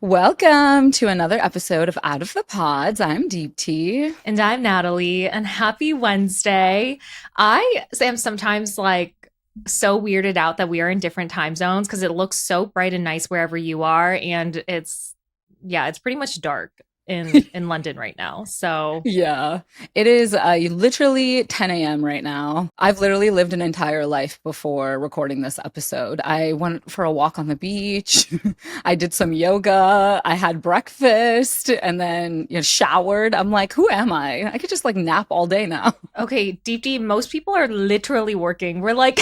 Welcome to another episode of Out of the Pods. I'm Deep Tea. And I'm Natalie, and happy Wednesday. I am sometimes so weirded out that we are in different time zones because it looks so bright and nice wherever you are. And it's pretty much dark in London right now. So Yeah, it is literally 10 a.m. right now. I've literally lived an entire life before recording this episode. I went for a walk on the beach. I did some yoga. I had breakfast and then showered. I'm like, who am I? I could just like nap all day now. okay, Deep Deep, most people are literally working. We're like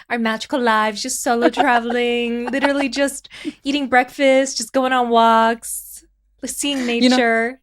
our magical lives, just solo traveling, literally just eating breakfast, just going on walks, seeing You know, nature.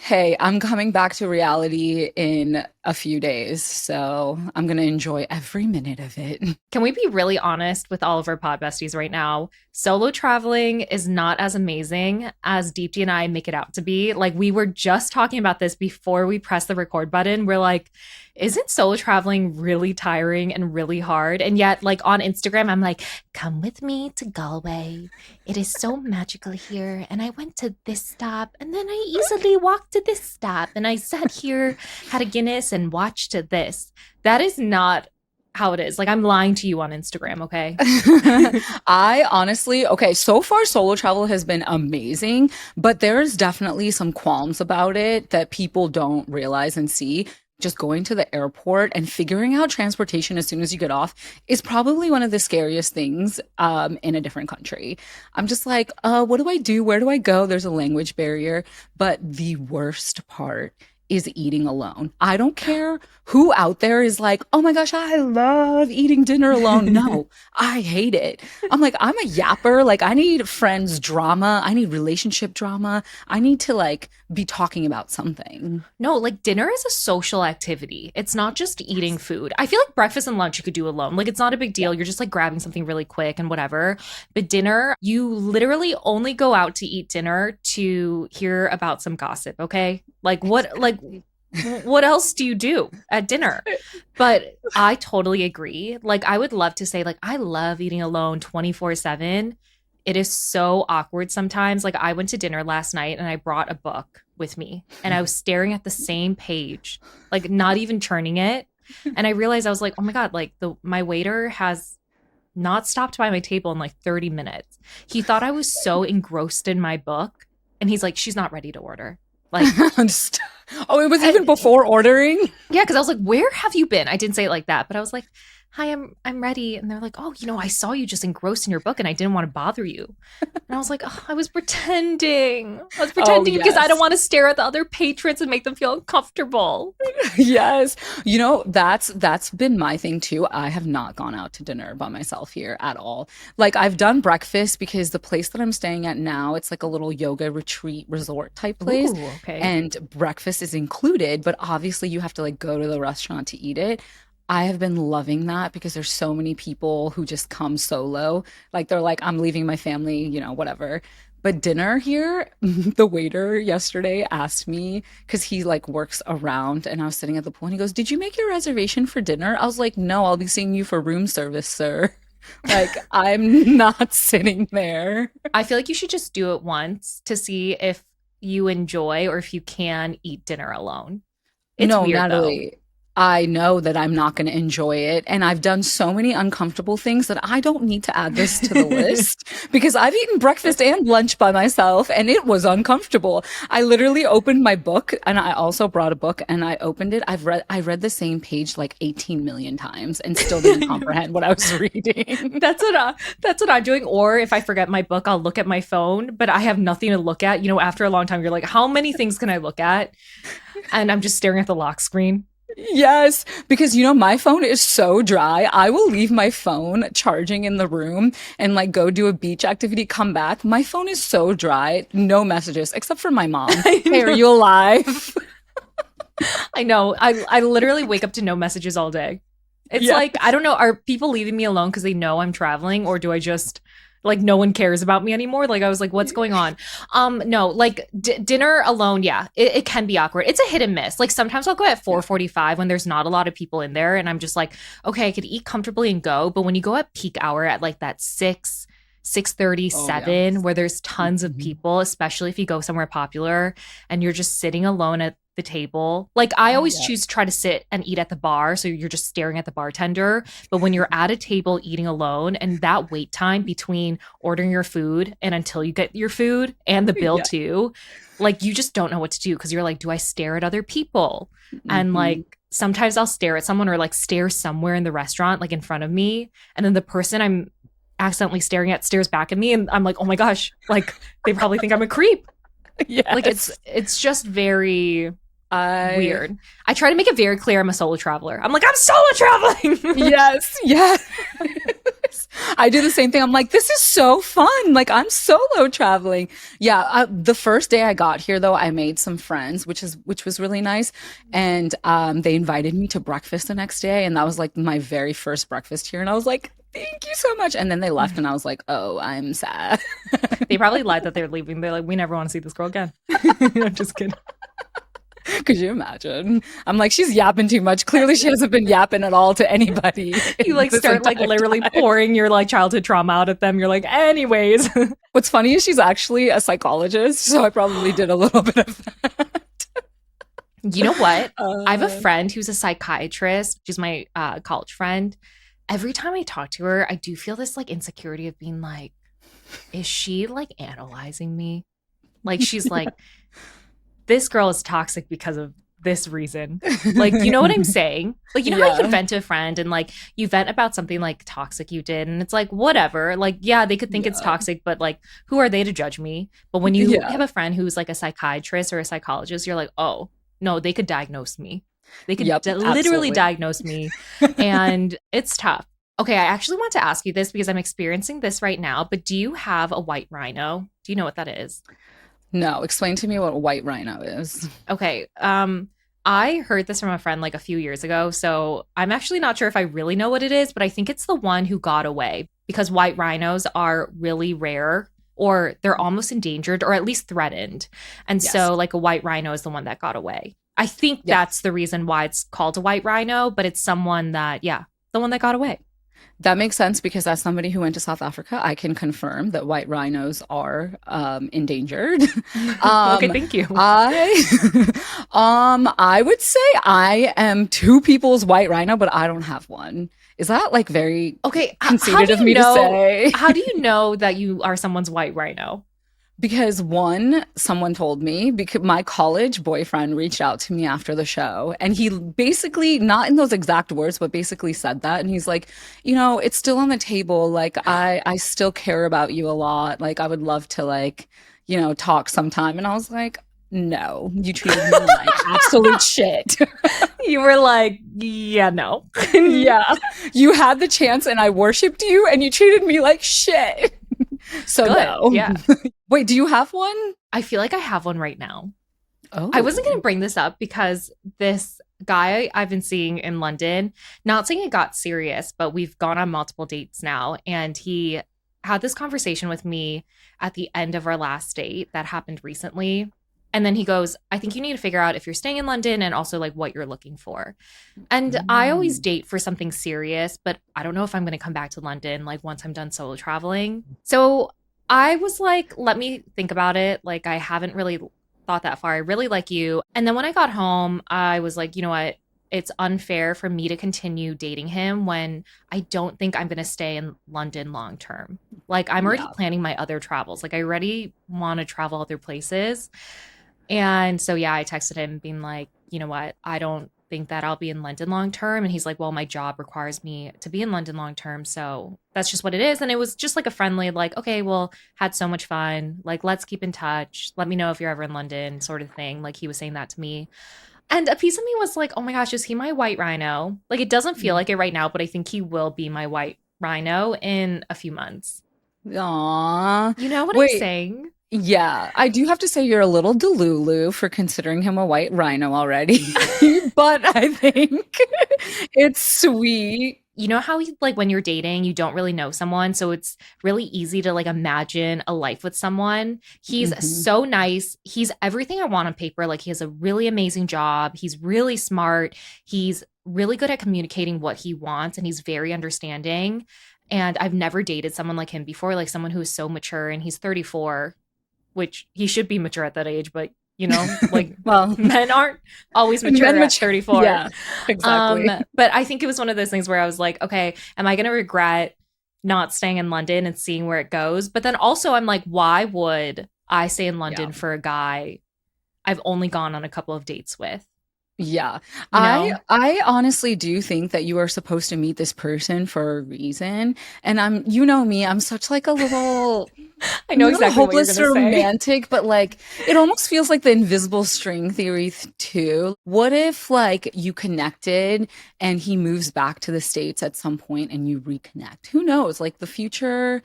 hey, I'm coming back to reality in a few days, so I'm gonna enjoy every minute of it. Can we be really honest with all of our pod besties right now? Solo traveling is not as amazing as Deepti and I make it out to be. Like, we were just talking about this before we press the record button. We're like, isn't solo traveling really tiring and really hard? And yet, like on Instagram, I'm like, come with me to Galway. It is so magical here. And I went to this stop and then I easily walked to this stop and I sat here, had a Guinness and watched this. That is not how it is. Like, I'm lying to you on Instagram, okay? I honestly, okay, so far solo travel has been amazing, but there's definitely some qualms about it that people don't realize and see. Just going to the airport and figuring out transportation as soon as you get off is probably one of the scariest things in a different country. I'm just like, what do I do? Where do I go? There's a language barrier. But the worst part is eating alone. I don't care who out there is like, oh my gosh, I love eating dinner alone. No, I hate it. I'm like, I'm a yapper. Like, I need friends drama. I need relationship drama. I need to like be talking about something. No, like dinner is a social activity. It's not just eating food. I feel like breakfast and lunch you could do alone. Like, it's not a big deal. You're just like grabbing something really quick and whatever. But dinner, you literally only go out to eat dinner to hear about some gossip, okay? What else do you do at dinner? But I totally agree. Like, I would love to say like I love eating alone 24/7. It is so awkward sometimes. Like, I went to dinner last night and I brought a book with me and I was staring at the same page, like not even turning it. And I realized I was like, oh my God, like my waiter has not stopped by my table in like 30 minutes. He thought I was so engrossed in my book and he's like, she's not ready to order. Like, Just- oh, it was even and before ordering. yeah, because I was like, "Where have you been?" I didn't say it like that, but I was like, "Hi, I'm ready." And they're like, "Oh, I saw you just engrossed in your book, and I didn't want to bother you." And I was like, oh, "I was pretending. I was Oh, pretending because I don't yes. want to stare at the other patrons and make them feel uncomfortable." Yes. That's been my thing too. I have not gone out to dinner by myself here at all. Like, I've done breakfast because the place that I'm staying at now, it's like a little yoga retreat resort type place, Ooh, okay. and breakfast is included, but obviously you have to like go to the restaurant to eat it. I have been loving that because there's so many people who just come solo. Like, they're like, I'm leaving my family, whatever. But dinner here, the waiter yesterday asked me because he like works around, and I was sitting at the pool and he goes, did you make your reservation for dinner? I was like, no, I'll be seeing you for room service, sir. Like, I'm not sitting there. I feel like you should just do it once to see if you enjoy or if you can eat dinner alone. It's No, weird though. Natalie, I know that I'm not going to enjoy it. And I've done so many uncomfortable things that I don't need to add this to the list because I've eaten breakfast and lunch by myself and it was uncomfortable. I literally opened my book, and I also brought a book, and I opened it. I read the same page like 18 million times and still didn't comprehend what I was reading. That's what I'm doing. Or if I forget my book, I'll look at my phone, but I have nothing to look at. After a long time, you're like, how many things can I look at? And I'm just staring at the lock screen. Yes, because my phone is so dry. I will leave my phone charging in the room and like go do a beach activity, come back. My phone is so dry, no messages except for my mom. I Hey, are know. you alive? I know. I literally wake up to no messages all day. It's Yeah. like, I don't know, are people leaving me alone because they know I'm traveling, or do I just like no one cares about me anymore? Like, I was like, what's going on? No, like dinner alone, yeah, it can be awkward. It's a hit and miss. Like, sometimes I'll go at 4:45 when there's not a lot of people in there, and I'm just like, okay, I could eat comfortably and go. But when you go at peak hour at like that 6:30, Oh yeah. 7, where there's tons of Mhm. people, especially if you go somewhere popular and you're just sitting alone at the table. Like I always Yeah. choose to try to sit and eat at the bar, so you're just staring at the bartender. But when you're at a table eating alone and that wait time between ordering your food and until you get your food and the bill Yeah. too, like you just don't know what to do because you're like, do I stare at other people? And Mhm. like sometimes I'll stare at someone or like stare somewhere in the restaurant, like in front of me. And then the person I'm accidentally staring at stares back at me. And I'm like, oh my gosh, like they probably think I'm a creep. Like Yes. it's just very I weird. I try to make it very clear I'm a solo traveler. I'm like, I'm solo traveling. Yes, yes. I do the same thing. I'm like, this is so fun. Like, I'm solo traveling. Yeah, the first day I got here, though, I made some friends, which was really nice, and they invited me to breakfast the next day, and that was like my very first breakfast here, and I was like, thank you so much. And then they left, and I was like, oh, I'm sad. They probably lied that they're leaving. They're like, we never want to see this girl again. I'm just kidding. Could you imagine? I'm like, she's yapping too much. Clearly, she hasn't been yapping at all to anybody You in like this start like entire literally time. pouring your like childhood trauma out at them. You're like, anyways. What's funny is she's actually a psychologist, so I probably did a little bit of that. You know what? I have a Uh, friend who's a psychiatrist. She's my college friend. Every time I talk to her, I do feel this like insecurity of being like, is she like analyzing me? Like she's like, this girl is toxic because of this reason. Like, you know what I'm saying? Like, you know how you can Yeah, vent to a friend and like you vent about something like toxic you did, and it's like, whatever. Like, yeah, they could think it's yeah, toxic, but like, who are they to judge me? But when you yeah. have a friend who's like a psychiatrist or a psychologist, you're like, oh, no, they could diagnose me. They could Yep, literally absolutely. diagnose me. And it's tough. Okay, I actually want to ask you this because I'm experiencing this right now, but do you have a white rhino? Do you know what that is? No, explain to me what a white rhino is. Okay. I heard this from a friend like a few years ago, so I'm actually not sure if I really know what it is, but I think it's the one who got away because white rhinos are really rare or they're almost endangered or at least threatened. And Yes, so like a white rhino is the one that got away. I think that's yes. the reason why it's called a white rhino, but it's someone that, yeah, the one that got away. That makes sense because as somebody who went to South Africa, I can confirm that white rhinos are endangered. Okay, Um, thank you. I I would say I am two people's white rhino, but I don't have one. Is that like very Okay, how conceited do of you me to know say? how do you know that you are someone's white rhino? Because one, someone told me because my college boyfriend reached out to me after the show and he basically, not in those exact words, but basically said that. And he's like, you know, it's still on the table. Like I still care about you a lot. Like I would love to like, you know, talk sometime. And I was like, no, you treated me like absolute shit. You were like, yeah, no. Yeah. You had the chance and I worshiped you and you treated me like shit. So Good. no. Yeah. Wait, do you have one? I feel like I have one right now. I wasn't going Oh. to bring this up because this guy I've been seeing in London, not saying it got serious, but we've gone on multiple dates now. And he had this conversation with me at the end of our last date that happened recently. And then he goes, I think you need to figure out if you're staying in London and also like what you're looking for. And I always Mm. date for something serious, but I don't know if I'm going to come back to London like once I'm done solo traveling. So I was like, let me think about it. Like, I haven't really thought that far. I really like you. And then when I got home, I was like, you know what? It's unfair for me to continue dating him when I don't think I'm going to stay in London long term. Like, I'm already Yeah. planning my other travels. Like, I already want to travel other places. And so, yeah, I texted him being like, you know what? I don't think that I'll be in London long term. And he's like, well, my job requires me to be in London long term. So that's just what it is. And it was just like a friendly, like, okay, well, had so much fun. Like, let's keep in touch. Let me know if you're ever in London, sort of thing. Like, he was saying that to me. And a piece of me was like, oh my gosh, is he my white rhino? Like, it doesn't feel like it right now, but I think he will be my white rhino in a few months. Aw. You know what I'm Wait, saying? yeah, I do have to say you're a little delulu for considering him a white rhino already. But I think it's sweet. You know how like when you're dating, you don't really know someone, so it's really easy to like imagine a life with someone. He's Hmm. so nice. He's everything I want on paper. Like he has a really amazing job. He's really smart. He's really good at communicating what he wants and he's very understanding. And I've never dated someone like him before, like someone who is so mature, and he's 34, which he should be mature at that age, but like Well, men aren't always mature men at mature. 34. Yeah, exactly. But I think it was one of those things where I was like, okay, am I going to regret not staying in London and seeing where it goes? But then also I'm like, why would I stay in Yeah. London for a guy I've only gone on a couple of dates with, Yeah. you I know? I honestly do think that you are supposed to meet this person for a reason. And you know me, I'm such like a little I know not a exactly what you're going hopeless to say. romantic, but like it almost feels like the invisible string theory too. What if like you connected and he moves back to the States at some point and you reconnect? Who knows? Like the future,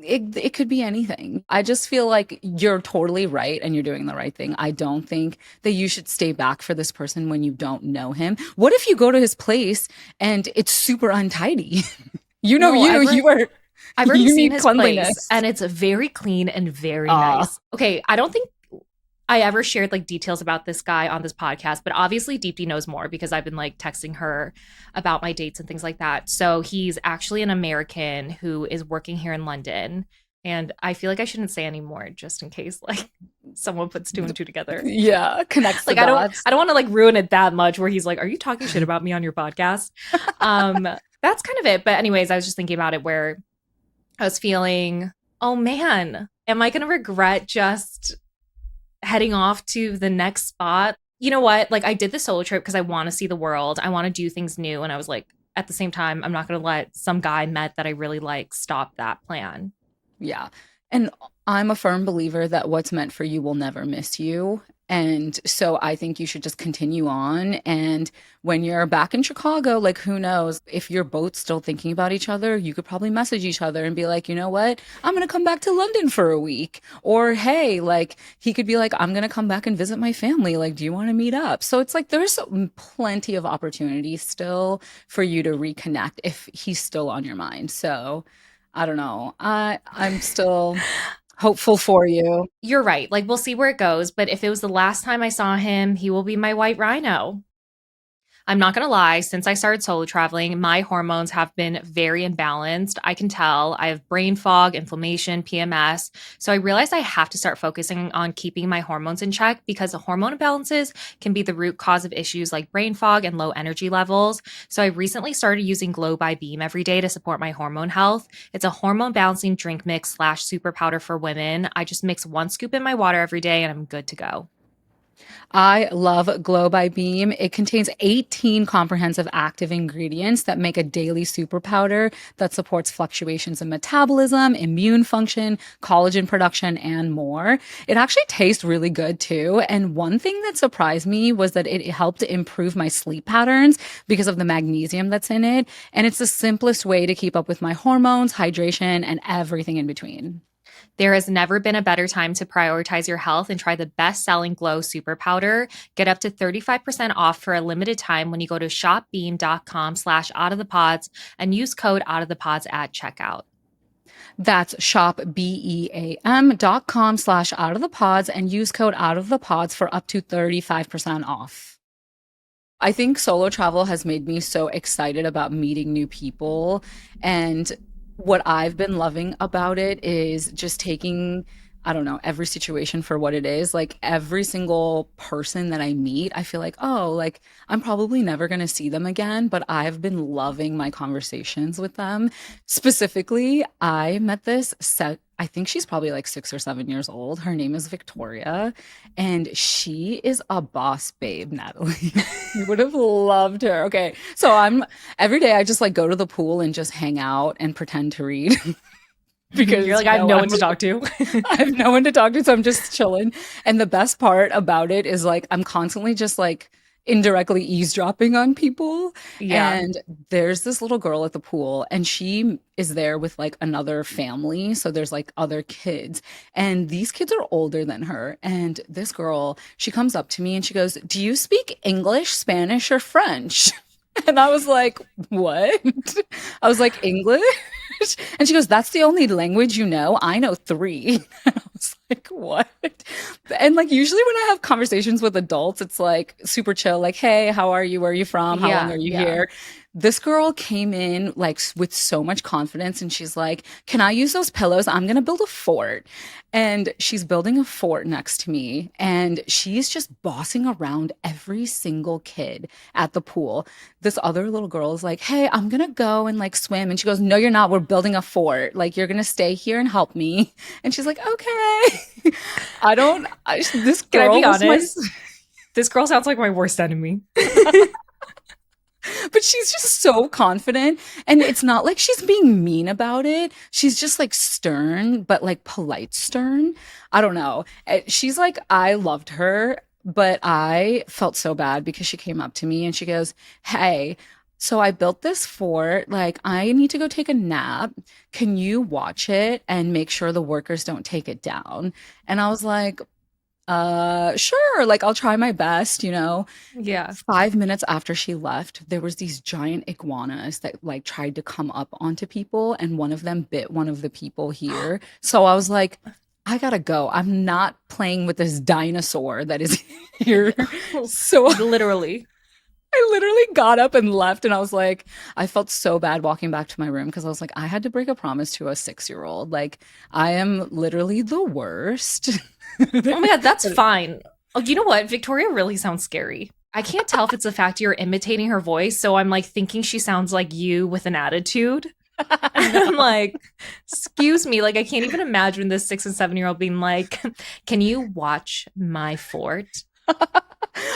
it could be anything. I just feel like you're totally right and you're doing the right thing. I don't think that you should stay back for this person when you don't know him. What if you go to his place and it's super untidy? You know No, you, I've already you seen need his place cleanliness. and it's very clean and very Ah, nice. Okay, I don't think I ever shared like details about this guy on this podcast, but obviously Deepti knows more because I've been like texting her about my dates and things like that. So he's actually an American who is working here in London. And I feel like I shouldn't say any more just in case like someone puts two and two together. yeah, connects the Like I don't dots. I don't want to like ruin it that much where he's like, "Are you talking shit about me on your podcast?" That's kind of it. But anyways, I was just thinking about it where I was feeling, "Oh man, am I going to regret just heading off to the next spot?" You know what? Like I did the solo trip because I want to see the world. I want to do things new, and I was like at the same time, I'm not going to let some guy I met that I really like stop that plan. Yeah. And I'm a firm believer that what's meant for you will never miss you. And so I think you should just continue on. And when you're back in Chicago, like who knows, if you're both still thinking about each other, you could probably message each other and be like, you know what? I'm going to come back to London for a week. Or hey, like he could be like, I'm going to come back and visit my family. Like, do you want to meet up? So it's like there's plenty of opportunities still for you to reconnect if he's still on your mind. So I don't know. I'm still hopeful for you. You're right. Like we'll see where it goes, but if it was the last time I saw him, he will be my white rhino. I'm not going to lie, since I started solo traveling, my hormones have been very imbalanced. I can tell I have brain fog, inflammation, PMS. So I realized I have to start focusing on keeping my hormones in check because the hormone imbalances can be the root cause of issues like brain fog and low energy levels. So I recently started using Glow by Beam every day to support my hormone health. It's a hormone balancing drink mix slash super powder for women. I just mix 1 scoop in my water every day and I'm good to go. I love Glow by Beam. It contains 18 comprehensive active ingredients that make a daily super powder that supports fluctuations in metabolism, immune function, collagen production, and more. It actually tastes really good too. And one thing that surprised me was that it helped to improve my sleep patterns because of the magnesium that's in it. And it's the simplest way to keep up with my hormones, hydration, and everything in between. There has never been a better time to prioritize your health and try the best-selling Glow Super Powder. Get up to 35% off for a limited time when you go to shopbeam.com slash out of the pods and use code out of the pods at checkout. That's shopbeam.com slash out of the pods and use code out of the pods for up to 35% off. I think solo travel has made me so excited about meeting new people. And what I've been loving about it is just taking, I don't know, every situation for what it is. Like every single person that I meet, I feel like, oh, like I'm probably never going to see them again, but I've been loving my conversations with them. Specifically, I met this set. I think she's probably like 6 or 7 years old. Her name is Victoria, and she is a boss babe, Natalie. You would have loved her. Okay. So I'm every day I just like go to the pool and just hang out and pretend to read You're because, like, I have no one to talk to. I have no one to talk to, so I'm just chilling. And the best part about it is like I'm constantly just like indirectly eavesdropping on people. Yeah. And there's this little girl at the pool, and she is there with like another family. So there's like other kids, and these kids are older than her. And this girl, she comes up to me and she goes, "Do you speak English, Spanish, or French?" And I was like, "What?" I was like, "English?" And she goes, "That's the only language you know? I know three." And I was like, "What?" And like usually when I have conversations with adults, it's like super chill, like, "Hey, how are you? Where are you from? How long Yeah. are you Yeah. here?" This girl came in like with so much confidence and she's like, "Can I use those pillows? I'm going to build a fort." And she's building a fort next to me and she's just bossing around every single kid at the pool. This other little girl is like, "Hey, I'm going to go and like swim." And she goes, "No, you're not. We're building a fort. Like you're going to stay here and help me." And she's like, "Okay." This Can I girl be was my honest? This girl sounds like my worst enemy. but she's just so confident. And it's not like she's being mean about it. She's just like stern, but like polite stern. I don't know. She's like, I loved her, but I felt so bad because she came up to me and she goes, "Hey, so I built this fort. Like, I need to go take a nap. Can you watch it and make sure the workers don't take it down?" And I was like, sure, like I'll try my best, you know. Yeah. 5 minutes after she left, there was these giant iguanas that like tried to come up onto people, and one of them bit one of the people here. So I was like, I gotta go. I'm not playing with this dinosaur that is here. So Literally. I literally got up and left, and I was like, I felt so bad walking back to my room because I was like, I had to break a promise to a 6-year-old. Like, I am literally the worst. Oh my God, that's fine. Oh, you know what? Victoria really sounds scary. I can't tell if it's the fact you're imitating her voice. So I'm like thinking she sounds like you with an attitude. And I'm like, excuse me. Like, I can't even imagine this 6 and 7-year-old being like, can you watch my fort?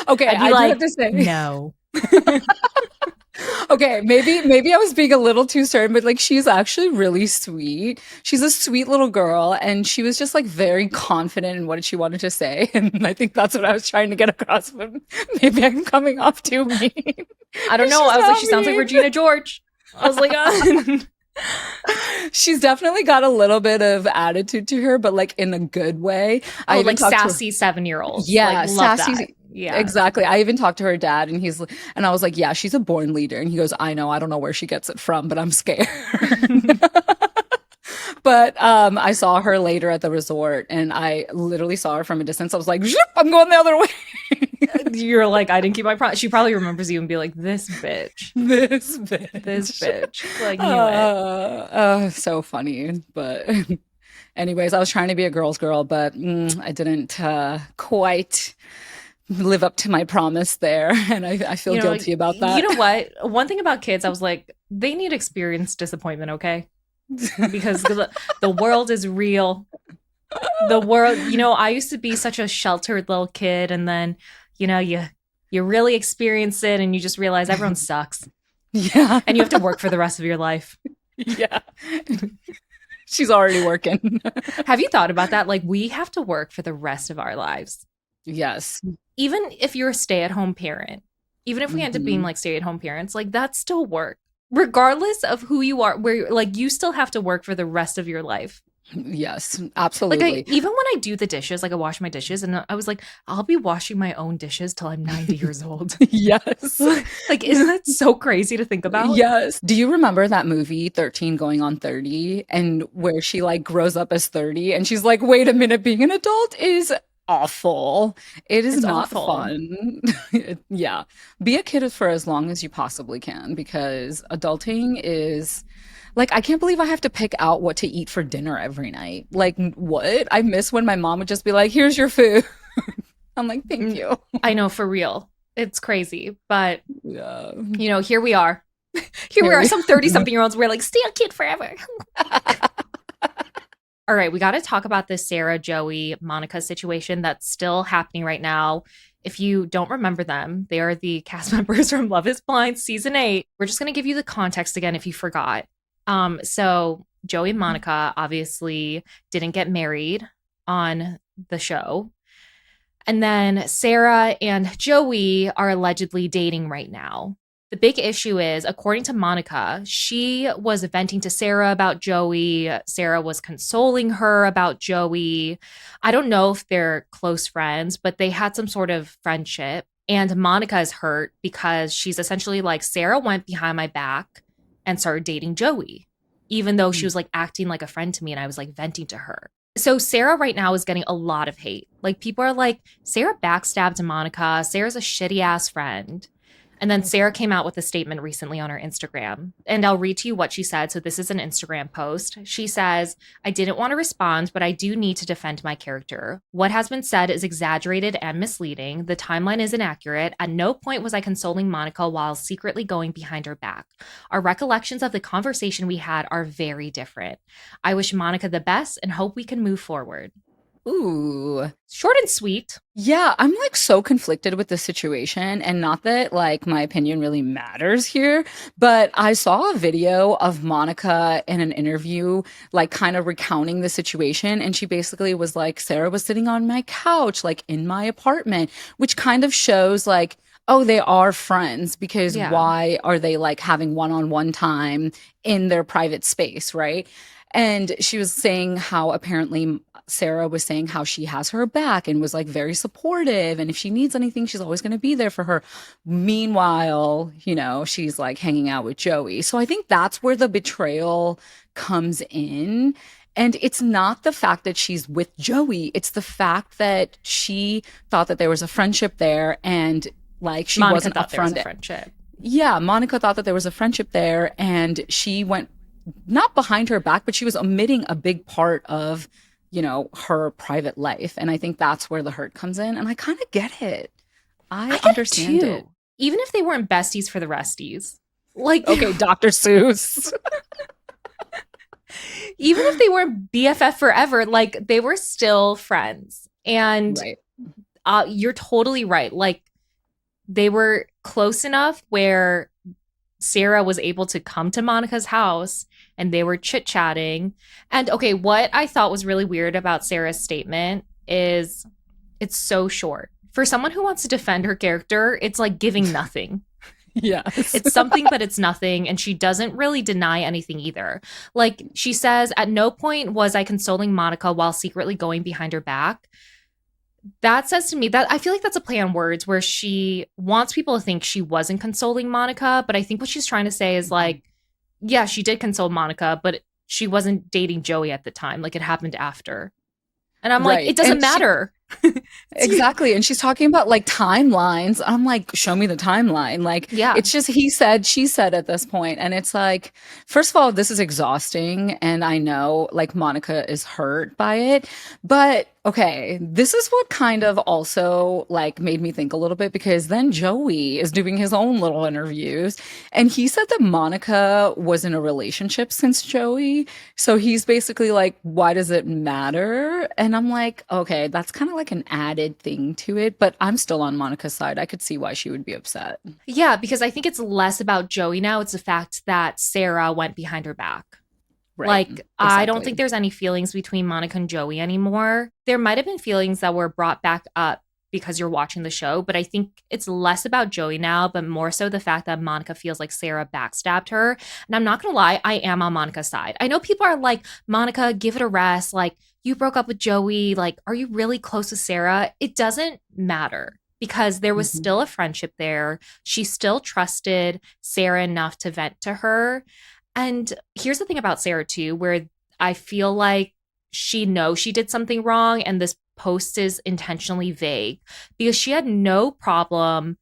Okay, I'd be I do like, have to say, no. okay, maybe I was being a little too stern, but like she's actually really sweet. She's a sweet little girl, and she was just like very confident in what she wanted to say, and I think that's what I was trying to get across. But maybe I'm coming off too mean. I don't know. She's I was like, not she sounds like mean. Regina George. I was like, She's definitely got a little bit of attitude to her, but like in a good way. I oh, even like talked to her. sassy 7-year-old. Yeah, Like, love sassy. that. Yeah. Exactly. I even talked to her dad, and and I was like, "Yeah, she's a born leader." And he goes, "I know. I don't know where she gets it from, but I'm scared." But I saw her later at the resort, and I literally saw her from a distance. I was like, "Zhoop, I'm going the other way." You're like, I didn't keep my promise. She probably remembers you and be like, this bitch. This This bitch. bitch. Like, knew it. So funny. But anyways, I was trying to be a girl's girl, but I didn't quite live up to my promise there. And I feel You know, guilty about you that. know what? One thing about kids, I was like, they need experience disappointment, okay? Because the world is real. The world, I used to be such a sheltered little kid, and then, you really experience it and you just realize everyone sucks. Yeah. And you have to work for the rest of your life. Yeah. She's already working. Have you thought about that? Like, we have to work for the rest of our lives. Yes. Even if you're a stay-at-home parent, even if we end up being Mhm. like stay-at-home parents, like that's still work. Regardless of who you are, where like you still have to work for the rest of your life. Yes, Like absolutely. even when I do the dishes, like I wash my dishes and I was like, I'll be washing my own dishes till I'm 90 years old. Yes. Like, isn't that so crazy to think about? Yes. Do you remember that movie 13 going on 30 and where she like grows up as 30 and she's like, "Wait a minute, being an adult is awful. It is It's not awful. fun." Yeah. Be a kid for as long as you possibly can because adulting is like I can't believe I have to pick out what to eat for dinner every night. Like what? I miss when my mom would just be like, "Here's your food." I'm like, "Thank Mm, you." I know, for real. It's crazy. But, Yeah. here we are. Here we Here are, we some 30-something-year-olds. We're like, stay a kid forever. All right, we got to talk about this Sara, Joey, Monica situation that's still happening right now. If you don't remember them, they are the cast members from Love is Blind season 8. We're just going to give you the context again if you forgot. So Joey and Monica obviously didn't get married on the show. And then Sara and Joey are allegedly dating right now. The big issue is, according to Monica, she was venting to Sara about Joey. Sara was consoling her about Joey. I don't know if they're close friends, but they had some sort of friendship. And Monica is hurt because she's essentially like, Sara went behind my back and started dating Joey, even though she was like acting like a friend to me and I was like venting to her. So Sara right now is getting a lot of hate. Like people are like, Sara backstabbed Monica. Sara's a shitty ass friend. And then Sarah came out with a statement recently on her Instagram. And I'll read to you what she said. So this is an Instagram post. She says, I didn't want to respond, but I do need to defend my character. What has been said is exaggerated and misleading. The timeline is inaccurate. At no point was I consoling Monica while secretly going behind her back. Our recollections of the conversation we had are very different. I wish Monica the best and hope we can move forward. Ooh. Short and sweet. Yeah, I'm like so conflicted with the situation, and not that like my opinion really matters here, but I saw a video of Monica in an interview, like kind of recounting the situation. And she basically was like, Sarah was sitting on my couch, like in my apartment, which kind of shows like, oh, they are friends because Yeah. why are they like having one on one time in their private space, right? And she was saying how apparently Sarah was saying how she has her back and was like very supportive. And if she needs anything, she's always going to be there for her. Meanwhile, she's like hanging out with Joey. So I think that's where the betrayal comes in. And it's not the fact that she's with Joey, it's the fact that she thought that there was a friendship there and like she Monica wasn't thought there was upfront. a friendship. Yeah, Monica thought that there was a friendship there and she went not behind her back, but she was omitting a big part of, her private life. And I think that's where the hurt comes in. And I kind of get it. I I get understand too. it. Even if they weren't besties for the resties. Like, Okay, Dr. Seuss. even if they weren't BFF forever, like they were still friends. And Right. you're totally right. Like they were close enough where Sarah was able to come to Monica's house and they were chit-chatting. And okay, what I thought was really weird about Sarah's statement is it's so short. For someone who wants to defend her character, it's like giving nothing. Yes. It's something, but it's nothing. And she doesn't really deny anything either. Like she says, at no point was I consoling Monica while secretly going behind her back. That says to me that I feel like that's a play on words where she wants people to think she wasn't consoling Monica. But I think what she's trying to say is like, yeah, she did console Monica, but she wasn't dating Joey at the time. Like it happened after. And I'm like, Right. it doesn't And matter. exactly. And she's talking about like timelines. I'm like, show me the timeline. Like, Yeah. it's just he said, she said at this point. And it's like, first of all, this is exhausting. And I know like Monica is hurt by it. But okay, this is what kind of also like made me think a little bit because then Joey is doing his own little interviews. And he said that Monica was in a relationship since Joey. So he's basically like, why does it matter? And I'm like, okay, that's kind of like an added thing to it, but I'm still on Monica's side. I could see why she would be upset. Yeah, because I think it's less about Joey now. It's the fact that Sarah went behind her back. Right. Like, I don't Exactly. think there's any feelings between Monica and Joey anymore. There might have been feelings that were brought back up because you're watching the show, but I think it's less about Joey now, but more so the fact that Monica feels like Sarah backstabbed her. And I'm not going to lie, I am on Monica's side. I know people are like, Monica, give it a rest. Like, you broke up with Joey. Like, are you really close to Sarah? It doesn't matter because there was Mhm. still a friendship there. She still trusted Sarah enough to vent to her. And here's the thing about Sarah, too, where I feel like she knows she did something wrong and this post is intentionally vague because she had no problem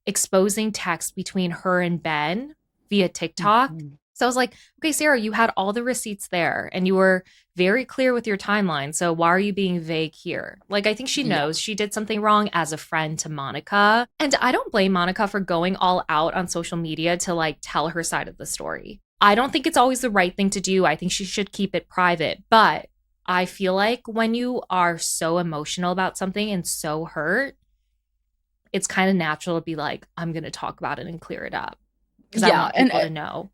exposing text between her and Ben via TikTok. Mhm. So I was like, okay, Sarah, you had all the receipts there and you were very clear with your timeline. So why are you being vague here? Like, I think she Yeah. knows she did something wrong as a friend to Monica. And I don't blame Monica for going all out on social media to like tell her side of the story. I don't think it's always the right thing to do. I think she should keep it private. But I feel like when you are so emotional about something and so hurt, it's kind of natural to be like, I'm going to talk about it and clear it up. Because I Yeah. want And people to know.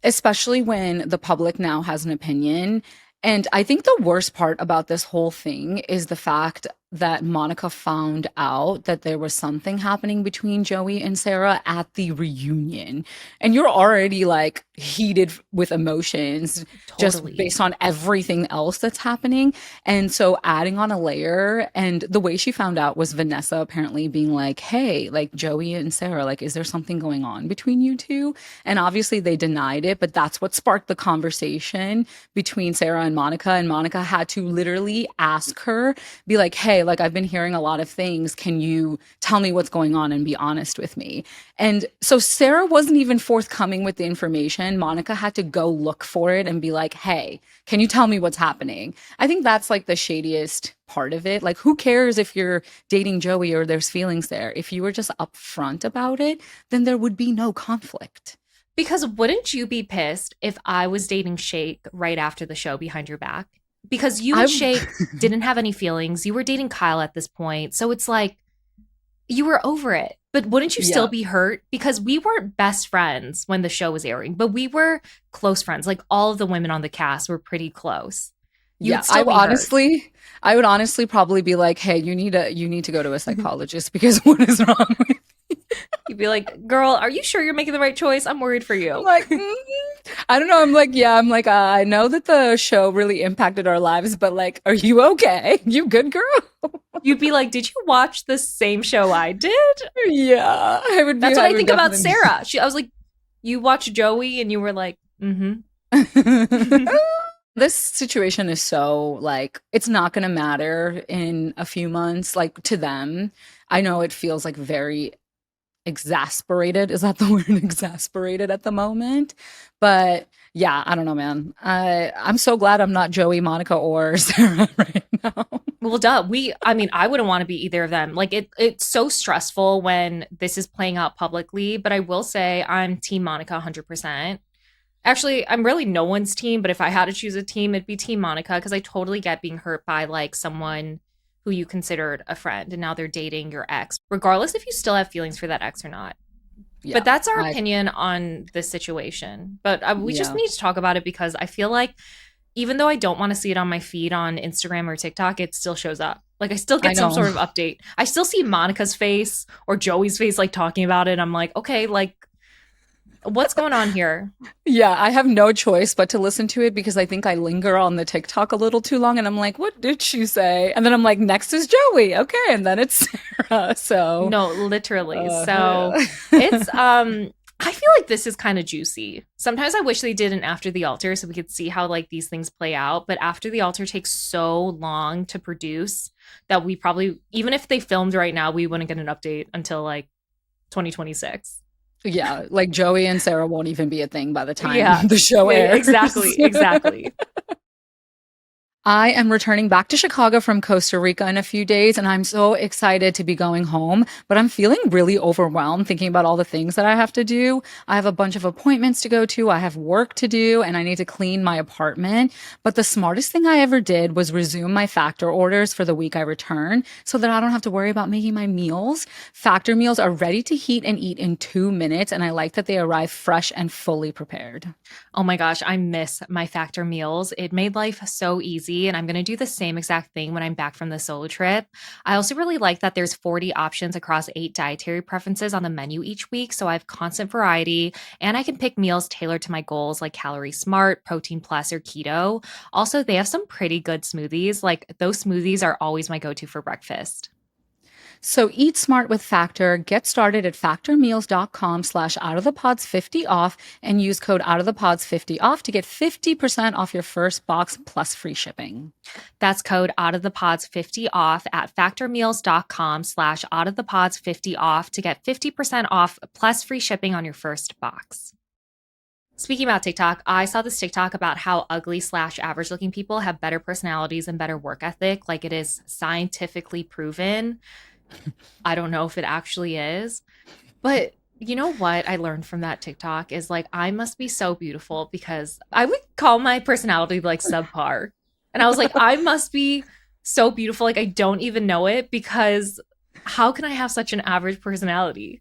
especially when the public now has an opinion. And I think the worst part about this whole thing is the fact that Monica found out that there was something happening between Joey and Sarah at the reunion. And you're already like heated with emotions just Totally. based on everything else that's happening. And so adding on a layer, and the way she found out was Vanessa apparently being like, hey, like Joey and Sarah, like, is there something going on between you two? And obviously they denied it, but that's what sparked the conversation between Sarah and Monica. And Monica had to literally ask her, be like, hey, hey, like I've been hearing a lot of things. Can you tell me what's going on and be honest with me? And so Sarah wasn't even forthcoming with the information. Monica had to go look for it and be like, hey, can you tell me what's happening? I think that's like the shadiest part of it. Like, who cares if you're dating Joey or there's feelings there? If you were just upfront about it, then there would be no conflict. Because wouldn't you be pissed if I was dating Shake right after the show behind your back? Because you I and Shake didn't have any feelings. You were dating Kyle at this point. So it's like you were over it. But wouldn't you still yeah. be hurt? Because we weren't best friends when the show was airing, but we were close friends. Like all of the women on the cast were pretty close. You Yeah, would still be hurt. I would honestly probably be like, "Hey, you need to go to a psychologist because what is wrong with You'd be like, girl, are you sure you're making the right choice? I'm worried for I'm you. like, I don't know. I'm like, yeah, I'm like, I know that the show really impacted our lives, but like, are you okay? You good, girl? You'd be like, did you watch the same show I did? Yeah, That's what I I would think about definitely. Sarah. I was like, you watched Joey and you were like, mm-hmm. This situation is so like it's not going to matter in a few months like to them. I know it feels like very exasperated. Is that the word? Exasperated at the moment. But yeah, I don't know, man. I'm so glad I'm not Joey, Monica, or Sarah right now. Well, duh. I mean, I wouldn't want to be either of them. Like it's so stressful when this is playing out publicly, but I will say I'm team Monica 100%. Actually, I'm really no one's team, but if I had to choose a team, it'd be team Monica because I totally get being hurt by like someone who you considered a friend and now they're dating your ex, regardless if you still have feelings for that ex or not. But Yeah, that's our I opinion on this situation. But we just yeah, need to talk about it because I feel like even though I don't want to see it on my feed on Instagram or TikTok, it still shows up. Like I still I get some know. sort of update. I still see Monica's face or Joey's face like talking about it. I'm like, okay, like what's going on here? Yeah, I have no choice but to listen to it because I think I linger on the TikTok a little too long and I'm like, what did she say? And then I'm like, next is Joey. Okay, and then it's Sarah. So, No, literally. So yeah. it's I feel like this is kind of juicy. Sometimes I wish they did an after the altar so we could see how like these things play out, but after the altar takes so long to produce that we probably even if they filmed right now, we wouldn't get an update until like 2026. Yeah, like Joey and Sarah won't even be a thing by the time Yeah. the show airs. Exactly. Exactly. I am returning back to Chicago from Costa Rica in a few days, and I'm so excited to be going home. But I'm feeling really overwhelmed thinking about all the things that I have to do. I have a bunch of appointments to go to, I have work to do, and I need to clean my apartment. But the smartest thing I ever did was resume my Factor orders for the week I return so that I don't have to worry about making my meals. Factor meals are ready to heat and eat in 2 minutes, and I like that they arrive fresh and fully prepared. Oh my gosh, I miss my Factor meals. It made life so easy, and I'm going to do the same exact thing when I'm back from the solo trip. I also really like that there's 40 options across 8 dietary preferences on the menu each week, so I have constant variety, and I can pick meals tailored to my goals like Calorie Smart, Protein Plus, or Keto. Also, they have some pretty good smoothies. Like those smoothies are always my go-to for breakfast. So eat smart with Factor. Get started at factormeals.com/, out of the pods 50 off and use code out of the pods 50 off to get 50% off your first box plus free shipping. That's code out of the pods 50 off at factormeals.com/, out of the pods 50 off to get 50% off plus free shipping on your first box. Speaking about TikTok, I saw this TikTok about how ugly/average looking people have better personalities and better work ethic. Like it is scientifically proven. I don't know if it actually is, but you know what I learned from that TikTok is like I must be so beautiful because I would call my personality like subpar. And I was like, I must be so beautiful. Like I don't even know it because how can I have such an average personality?